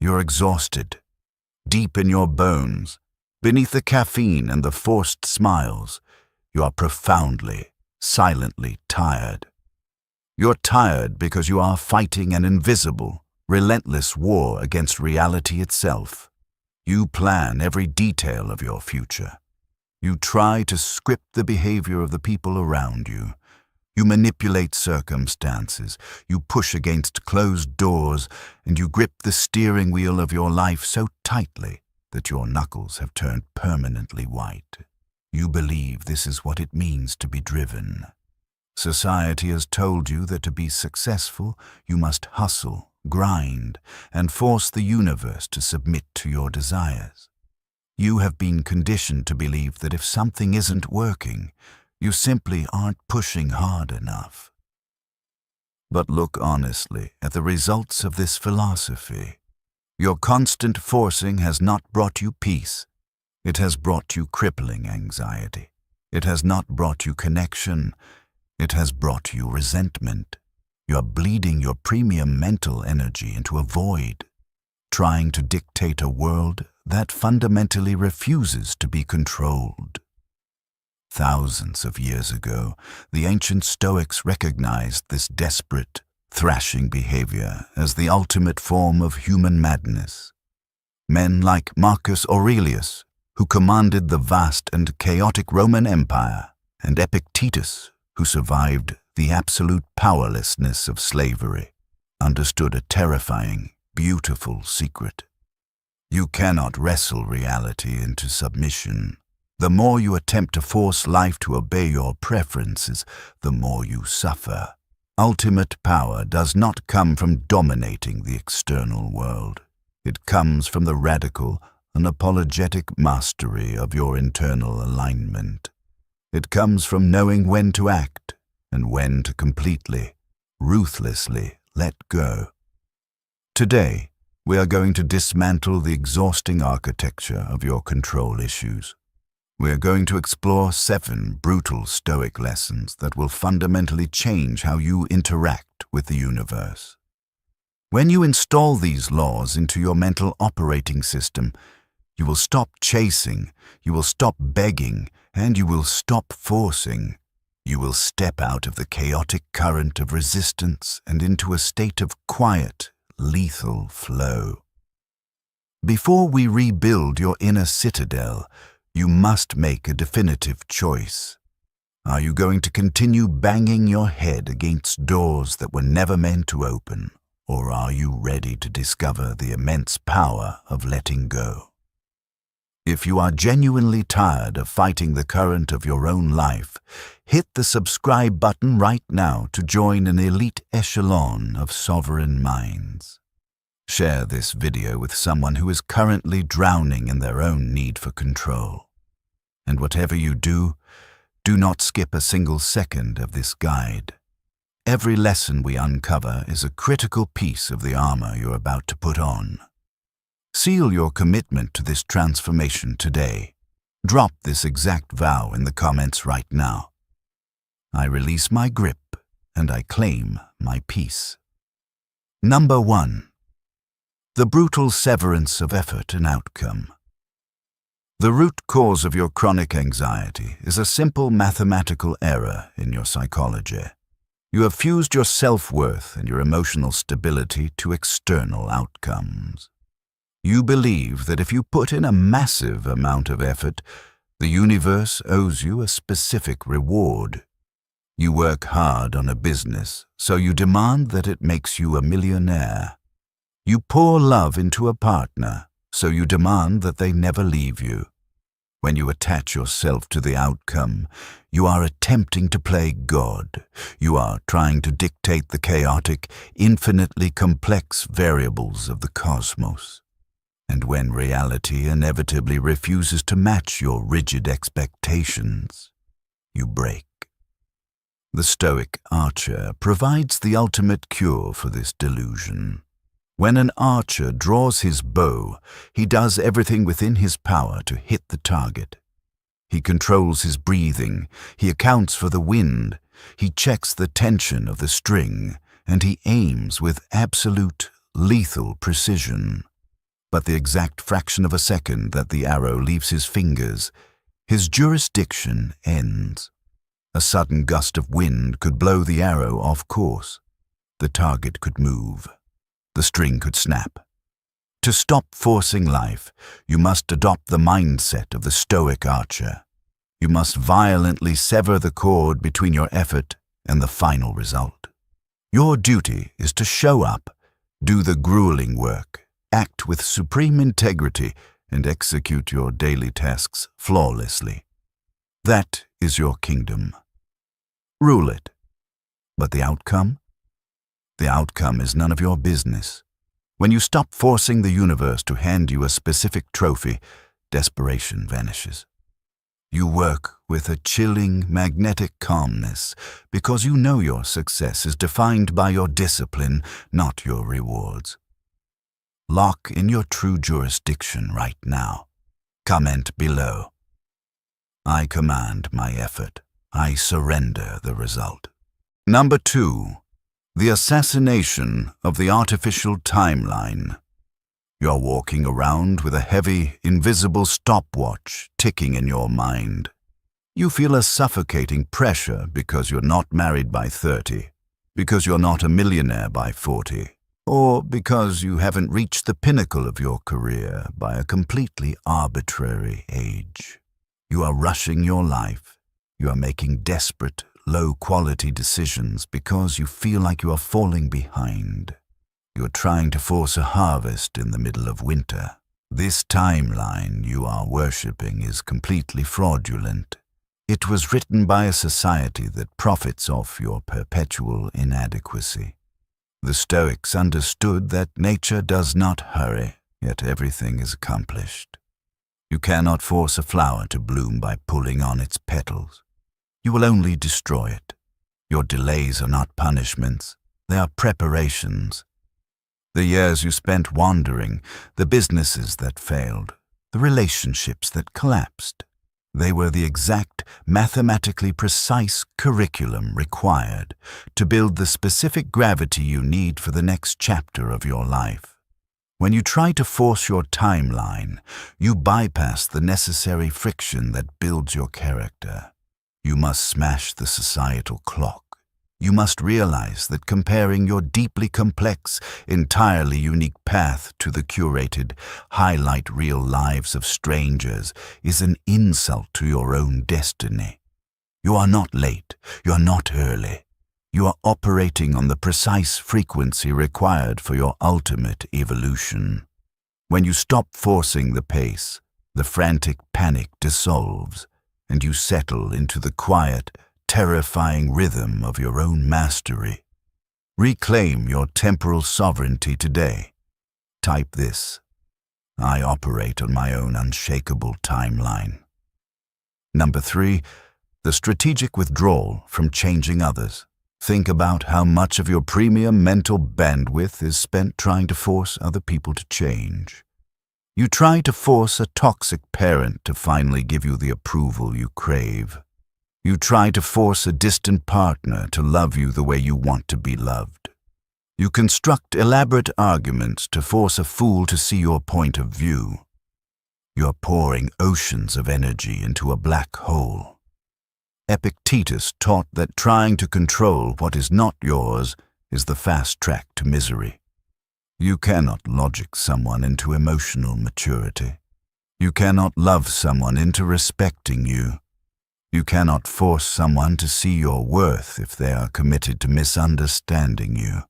You're exhausted. Deep in your bones, beneath the caffeine and the forced smiles, you are profoundly, silently tired. You're tired because you are fighting an invisible, relentless war against reality itself. You plan every detail of your future. You try to script the behavior of the people around you. You manipulate circumstances. You push against closed doors, and you grip the steering wheel of your life so tightly that your knuckles have turned permanently white. You believe this is what it means to be driven. Society has told you that to be successful, you must hustle, grind, and force the universe to submit to your desires. You have been conditioned to believe that if something isn't working, you simply aren't pushing hard enough. But look honestly at the results of this philosophy. Your constant forcing has not brought you peace. It has brought you crippling anxiety. It has not brought you connection. It has brought you resentment. You are bleeding your premium mental energy into a void, trying to dictate a world that fundamentally refuses to be controlled. Thousands of years ago, the ancient Stoics recognized this desperate, thrashing behavior as the ultimate form of human madness. Men like Marcus Aurelius, who commanded the vast and chaotic Roman Empire, and Epictetus, who survived the absolute powerlessness of slavery, understood a terrifying, beautiful secret. You cannot wrestle reality into submission. The more you attempt to force life to obey your preferences, the more you suffer. Ultimate power does not come from dominating the external world. It comes from the radical, unapologetic mastery of your internal alignment. It comes from knowing when to act and when to completely, ruthlessly let go. Today, we are going to dismantle the exhausting architecture of your control issues. We are going to explore 7 brutal Stoic lessons that will fundamentally change how you interact with the universe. When you install these laws into your mental operating system, you will stop chasing, you will stop begging, and you will stop forcing. You will step out of the chaotic current of resistance and into a state of quiet, lethal flow. Before we rebuild your inner citadel, you must make a definitive choice. Are you going to continue banging your head against doors that were never meant to open, or are you ready to discover the immense power of letting go? If you are genuinely tired of fighting the current of your own life, hit the subscribe button right now to join an elite echelon of sovereign minds. Share this video with someone who is currently drowning in their own need for control. And whatever you do, do not skip a single second of this guide. Every lesson we uncover is a critical piece of the armor you're about to put on. Seal your commitment to this transformation today. Drop this exact vow in the comments right now. I release my grip and I claim my peace. Number 1. The brutal severance of effort and outcome. The root cause of your chronic anxiety is a simple mathematical error in your psychology. You have fused your self-worth and your emotional stability to external outcomes. You believe that if you put in a massive amount of effort, the universe owes you a specific reward. You work hard on a business, so you demand that it makes you a millionaire. You pour love into a partner, so you demand that they never leave you. When you attach yourself to the outcome, you are attempting to play God. You are trying to dictate the chaotic, infinitely complex variables of the cosmos. And when reality inevitably refuses to match your rigid expectations, you break. The Stoic archer provides the ultimate cure for this delusion. When an archer draws his bow, he does everything within his power to hit the target. He controls his breathing, he accounts for the wind, he checks the tension of the string, and he aims with absolute, lethal precision. But the exact fraction of a second that the arrow leaves his fingers, his jurisdiction ends. A sudden gust of wind could blow the arrow off course. The target could move. The string could snap. To stop forcing life, you must adopt the mindset of the Stoic archer. You must violently sever the cord between your effort and the final result. Your duty is to show up, do the grueling work, act with supreme integrity, and execute your daily tasks flawlessly. That is your kingdom. Rule it. But the outcome? The outcome is none of your business. When you stop forcing the universe to hand you a specific trophy, desperation vanishes. You work with a chilling, magnetic calmness because you know your success is defined by your discipline, not your rewards. Lock in your true jurisdiction right now. Comment below. I command my effort. I surrender the result. Number 2. The assassination of the artificial timeline. You're walking around with a heavy, invisible stopwatch ticking in your mind. You feel a suffocating pressure because you're not married by 30, because you're not a millionaire by 40, or because you haven't reached the pinnacle of your career by a completely arbitrary age. You are rushing your life. You are making desperate, low-quality decisions because you feel like you are falling behind. You're trying to force a harvest in the middle of winter. This timeline you are worshipping is completely fraudulent. It was written by a society that profits off your perpetual inadequacy. The Stoics understood that nature does not hurry, yet everything is accomplished. You cannot force a flower to bloom by pulling on its petals. You will only destroy it. Your delays are not punishments, they are preparations. The years you spent wandering, the businesses that failed, the relationships that collapsed, they were the exact, mathematically precise curriculum required to build the specific gravity you need for the next chapter of your life. When you try to force your timeline, you bypass the necessary friction that builds your character. You must smash the societal clock. You must realize that comparing your deeply complex, entirely unique path to the curated, highlight reel lives of strangers is an insult to your own destiny. You are not late. You are not early. You are operating on the precise frequency required for your ultimate evolution. When you stop forcing the pace, the frantic panic dissolves, and you settle into the quiet, terrifying rhythm of your own mastery. Reclaim your temporal sovereignty today. Type this: I operate on my own unshakable timeline. Number 3, the strategic withdrawal from changing others. Think about how much of your premium mental bandwidth is spent trying to force other people to change. You try to force a toxic parent to finally give you the approval you crave. You try to force a distant partner to love you the way you want to be loved. You construct elaborate arguments to force a fool to see your point of view. You are pouring oceans of energy into a black hole. Epictetus taught that trying to control what is not yours is the fast track to misery. You cannot logic someone into emotional maturity. You cannot love someone into respecting you. You cannot force someone to see your worth if they are committed to misunderstanding you.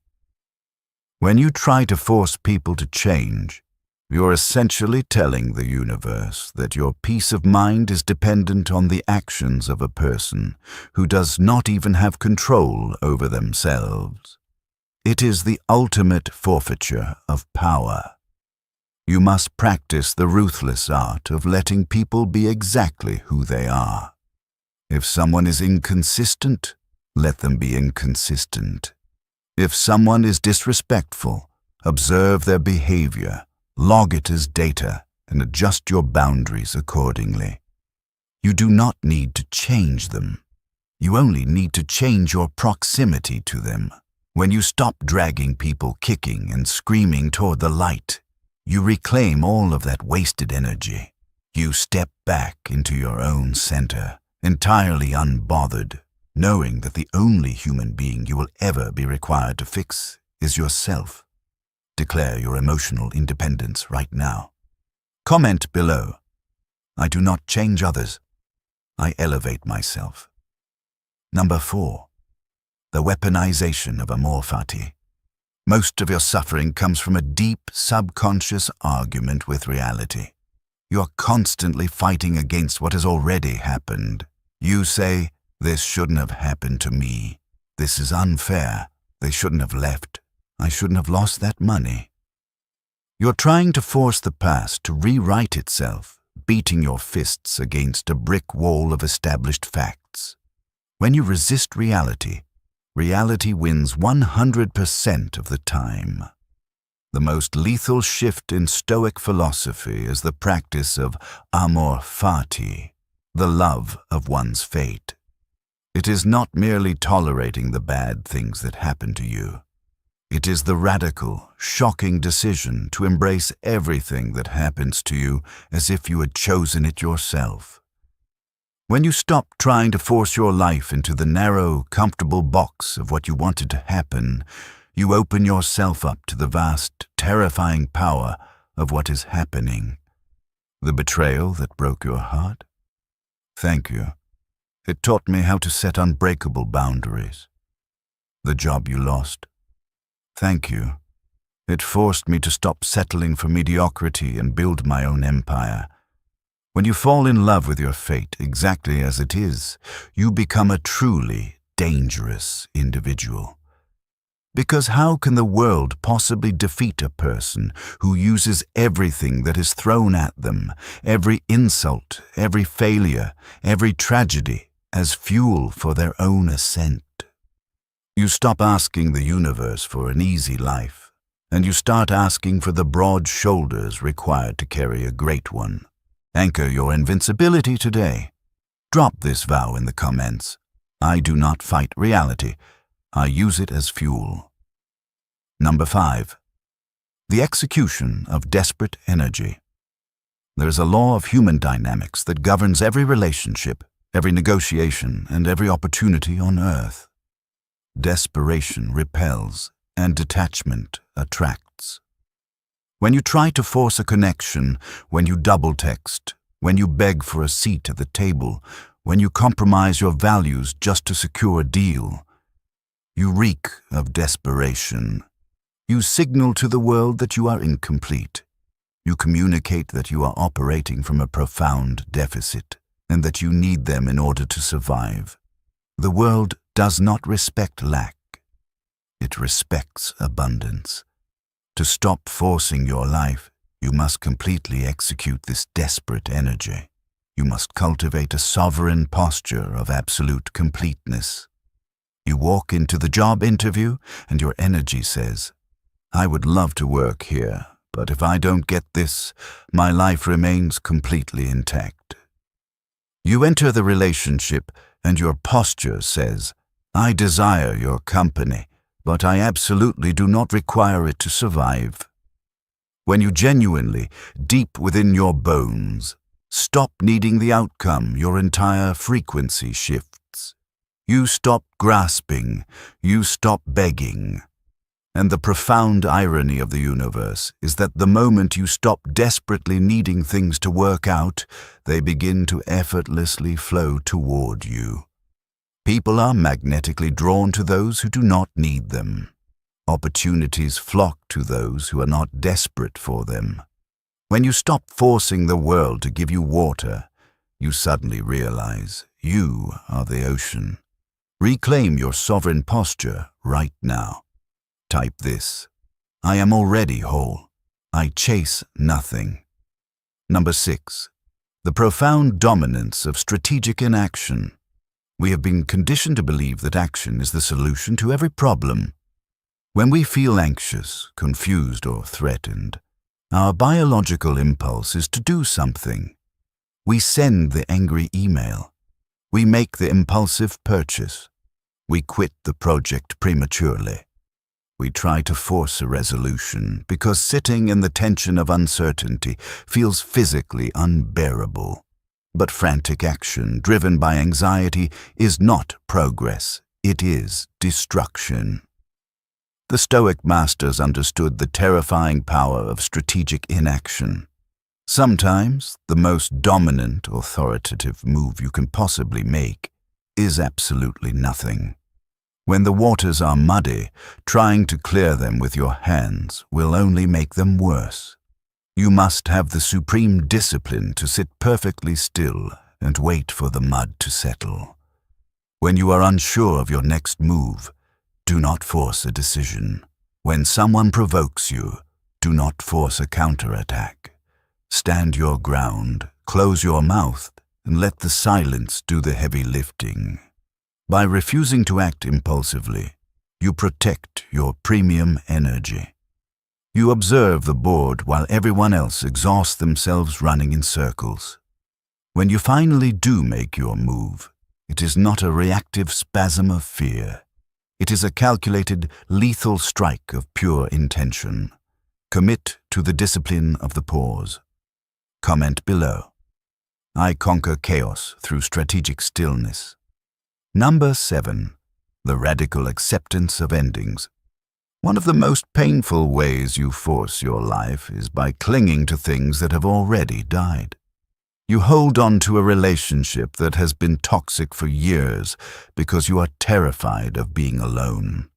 When you try to force people to change, you're essentially telling the universe that your peace of mind is dependent on the actions of a person who does not even have control over themselves. It is the ultimate forfeiture of power. You must practice the ruthless art of letting people be exactly who they are. If someone is inconsistent, let them be inconsistent. If someone is disrespectful, observe their behavior, log it as data, and adjust your boundaries accordingly. You do not need to change them. You only need to change your proximity to them. When you stop dragging people kicking and screaming toward the light, You reclaim all of that wasted energy. You step back into your own center, entirely unbothered, knowing that the only human being you will ever be required to fix is yourself. Declare your emotional independence right now. Comment below. I do not change others. I elevate myself. Number 4. The weaponization of amor fati. Most of your suffering comes from a deep, subconscious argument with reality. You are constantly fighting against what has already happened. You say, "This shouldn't have happened to me. This is unfair. They shouldn't have left. I shouldn't have lost that money." You're trying to force the past to rewrite itself, beating your fists against a brick wall of established facts. When you resist reality, reality wins 100% of the time. The most lethal shift in Stoic philosophy is the practice of amor fati, the love of one's fate. It is not merely tolerating the bad things that happen to you. It is the radical, shocking decision to embrace everything that happens to you as if you had chosen it yourself. When you stop trying to force your life into the narrow, comfortable box of what you wanted to happen, you open yourself up to the vast, terrifying power of what is happening. The betrayal that broke your heart? Thank you. It taught me how to set unbreakable boundaries. The job you lost? Thank you. It forced me to stop settling for mediocrity and build my own empire. When you fall in love with your fate exactly as it is, you become a truly dangerous individual. Because how can the world possibly defeat a person who uses everything that is thrown at them, every insult, every failure, every tragedy, as fuel for their own ascent? You stop asking the universe for an easy life, and you start asking for the broad shoulders required to carry a great one. Anchor your invincibility today. Drop this vow in the comments. I do not fight reality. I use it as fuel. Number 5. The execution of desperate energy. There is a law of human dynamics that governs every relationship, every negotiation, and every opportunity on earth. Desperation repels, and detachment attracts. When you try to force a connection, when you double text, when you beg for a seat at the table, when you compromise your values just to secure a deal, you reek of desperation. You signal to the world that you are incomplete. You communicate that you are operating from a profound deficit and that you need them in order to survive. The world does not respect lack. It respects abundance. To stop forcing your life, you must completely execute this desperate energy. You must cultivate a sovereign posture of absolute completeness. You walk into the job interview and your energy says, "I would love to work here, but if I don't get this, my life remains completely intact." You enter the relationship and your posture says, "I desire your company, but I absolutely do not require it to survive." When you genuinely, deep within your bones, stop needing the outcome, your entire frequency shifts. You stop grasping, you stop begging. And the profound irony of the universe is that the moment you stop desperately needing things to work out, they begin to effortlessly flow toward you. People are magnetically drawn to those who do not need them. Opportunities flock to those who are not desperate for them. When you stop forcing the world to give you water, you suddenly realize you are the ocean. Reclaim your sovereign posture right now. Type this: I am already whole. I chase nothing. Number 6. The profound dominance of strategic inaction. We have been conditioned to believe that action is the solution to every problem. When we feel anxious, confused, or threatened, our biological impulse is to do something. We send the angry email. We make the impulsive purchase. We quit the project prematurely. We try to force a resolution because sitting in the tension of uncertainty feels physically unbearable. But frantic action driven by anxiety is not progress, it is destruction. The Stoic masters understood the terrifying power of strategic inaction. Sometimes, the most dominant, authoritative move you can possibly make is absolutely nothing. When the waters are muddy, trying to clear them with your hands will only make them worse. You must have the supreme discipline to sit perfectly still and wait for the mud to settle. When you are unsure of your next move, do not force a decision. When someone provokes you, do not force a counterattack. Stand your ground, close your mouth, and let the silence do the heavy lifting. By refusing to act impulsively, you protect your premium energy. You observe the board while everyone else exhausts themselves running in circles. When you finally do make your move, it is not a reactive spasm of fear. It is a calculated, lethal strike of pure intention. Commit to the discipline of the pause. Comment below. I conquer chaos through strategic stillness. Number 7. The radical acceptance of endings. One of the most painful ways you force your life is by clinging to things that have already died. You hold on to a relationship that has been toxic for years because you are terrified of being alone.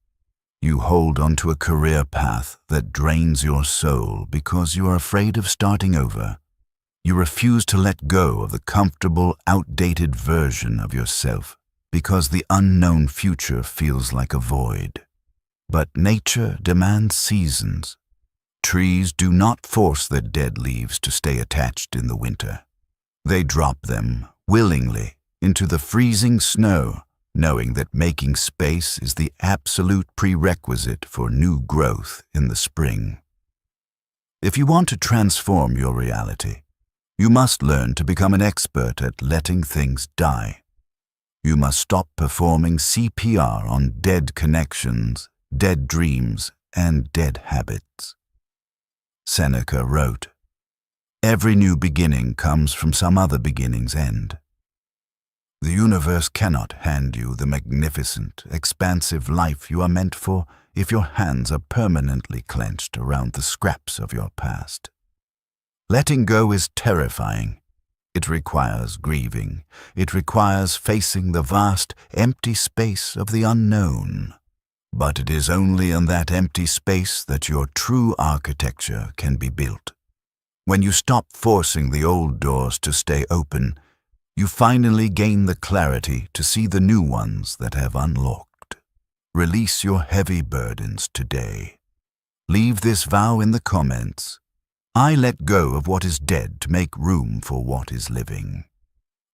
You hold on to a career path that drains your soul because you are afraid of starting over. You refuse to let go of the comfortable, outdated version of yourself because the unknown future feels like a void. But nature demands seasons. Trees do not force their dead leaves to stay attached in the winter. They drop them, willingly, into the freezing snow, knowing that making space is the absolute prerequisite for new growth in the spring. If you want to transform your reality, you must learn to become an expert at letting things die. You must stop performing CPR on dead connections, dead dreams, and dead habits. Seneca wrote, "Every new beginning comes from some other beginning's end." The universe cannot hand you the magnificent, expansive life you are meant for if your hands are permanently clenched around the scraps of your past. Letting go is terrifying. It requires grieving. It requires facing the vast, empty space of the unknown. But it is only in that empty space that your true architecture can be built. When you stop forcing the old doors to stay open, you finally gain the clarity to see the new ones that have unlocked. Release your heavy burdens today. Leave this vow in the comments. I let go of what is dead to make room for what is living.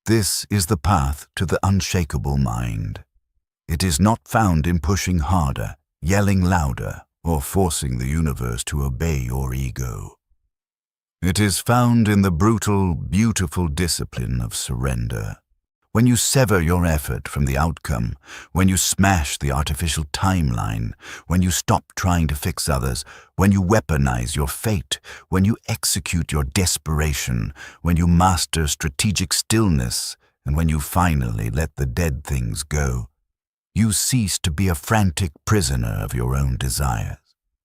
This is the path to the unshakable mind. It is not found in pushing harder, yelling louder, or forcing the universe to obey your ego. It is found in the brutal, beautiful discipline of surrender. When you sever your effort from the outcome, when you smash the artificial timeline, when you stop trying to fix others, when you weaponize your fate, when you execute your desperation, when you master strategic stillness, and when you finally let the dead things go, you cease to be a frantic prisoner of your own desires.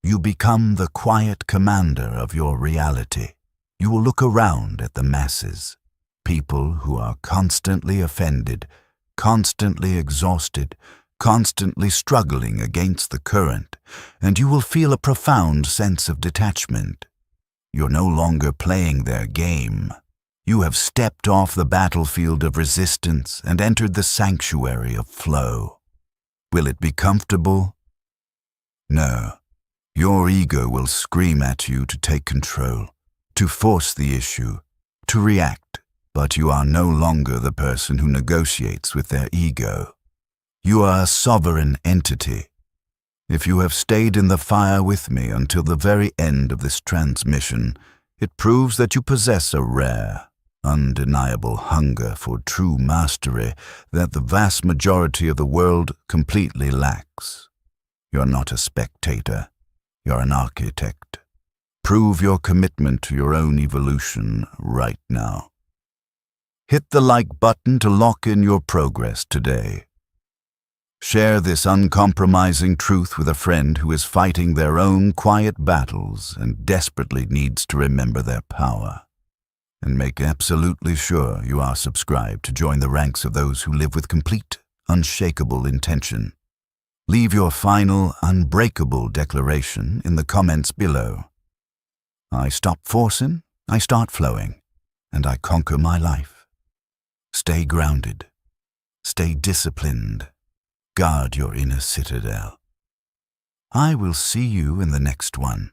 You become the quiet commander of your reality. You will look around at the masses. People who are constantly offended, constantly exhausted, constantly struggling against the current, and you will feel a profound sense of detachment. You're no longer playing their game. You have stepped off the battlefield of resistance and entered the sanctuary of flow. Will it be comfortable? No. Your ego will scream at you to take control, to force the issue, to react. But you are no longer the person who negotiates with their ego. You are a sovereign entity. If you have stayed in the fire with me until the very end of this transmission, it proves that you possess a rare, undeniable hunger for true mastery that the vast majority of the world completely lacks. You're not a spectator. You're an architect. Prove your commitment to your own evolution right now. Hit the like button to lock in your progress today. Share this uncompromising truth with a friend who is fighting their own quiet battles and desperately needs to remember their power. And make absolutely sure you are subscribed to join the ranks of those who live with complete, unshakable intention. Leave your final, unbreakable declaration in the comments below. I stop forcing, I start flowing, and I conquer my life. Stay grounded. Stay disciplined. Guard your inner citadel. I will see you in the next one.